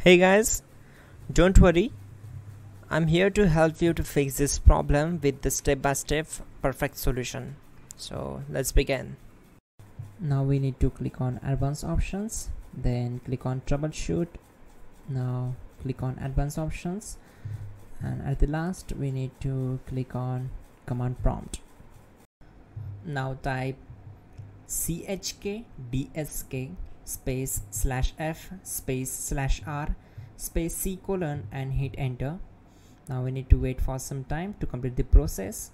Hey guys, don't worry, I'm here to help you to fix this problem with the step-by-step perfect solution. So let's begin. Now we need to click on advanced options, then click on troubleshoot. Now click on advanced options, and at the last we need to click on command prompt. Now type chkdsk space /f space /r space c : and hit enter. Now we need to wait for some time to complete the process.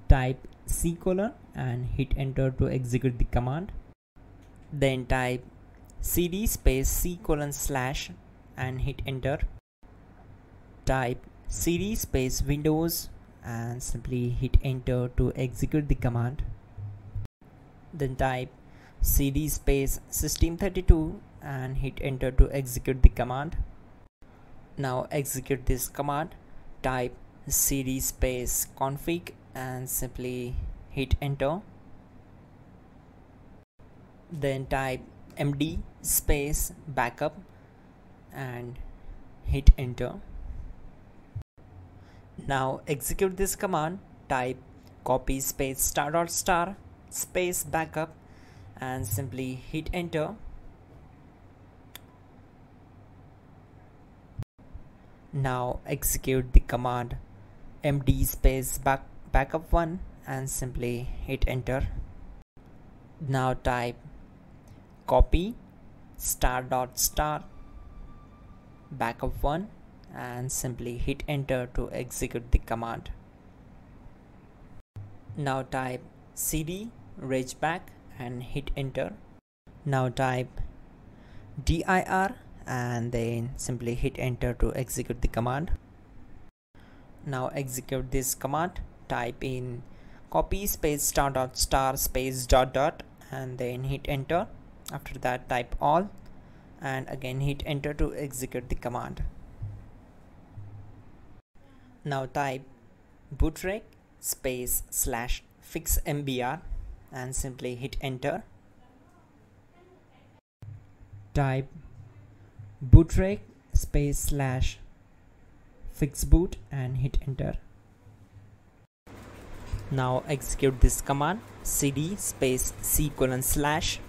Type c : and hit enter to execute the command. Then type cd space c : / and hit enter. Type cd space windows and simply hit enter to execute the command. Then type cd space system32 and hit enter to execute the command. Now execute this command. Type cd space config and simply hit enter. Then type md space backup and hit enter. Now execute this command. Type copy space *** space backup and simply hit enter. Now execute the command md space backup1 and simply hit enter. Now type copy ** backup1 and simply hit enter to execute the command. Now type cd regback and hit enter. Now type dir and then simply hit enter to execute the command. Now execute this command. Type in copy space ** space ... and then hit enter. After that type all and again hit enter to execute the command. Now type bootrec space /fixmbr and simply hit enter. Type bootrec space /fixboot and hit enter. Now execute this command cd space c : /.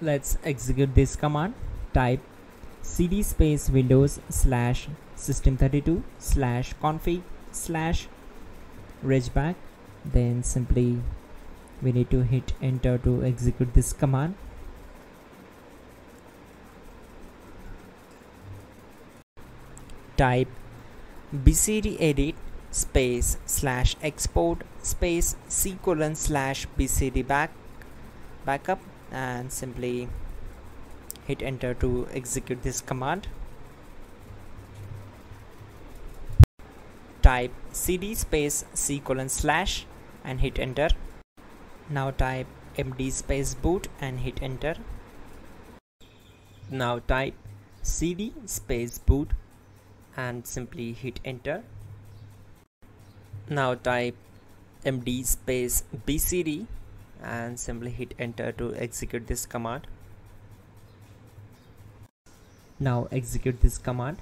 Let's execute this command. Type cd space windows /system32 /config /regback. Then simply we need to hit enter to execute this command. Type bcdedit space /export space c : /bcd backup and simply hit enter to execute this command. Type cd space c : / and hit enter. Now type md space boot and hit enter. Now type cd space boot and simply hit enter. Now type md space bcd and simply hit enter to execute this command. Now execute this command.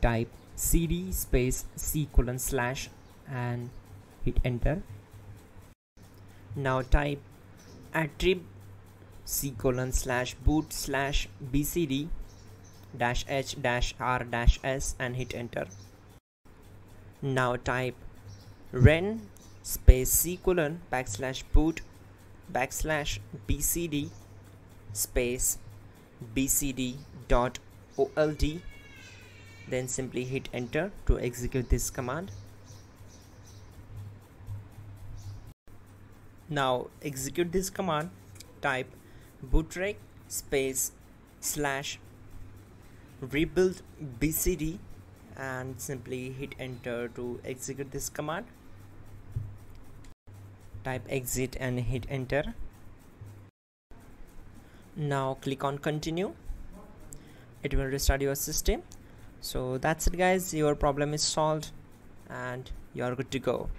Type cd space c : / and hit enter. Now type attrib c : /boot /bcd -h -r -s and hit enter. Now type ren space c : /boot /bcd space bcd.old. Then simply hit enter to execute this command. Now execute this command. Type bootrec space /rebuild bcd and simply hit enter to execute this command. Type exit and hit enter. Now click on continue. It will restart your system. So that's it guys, your problem is solved and you are good to go.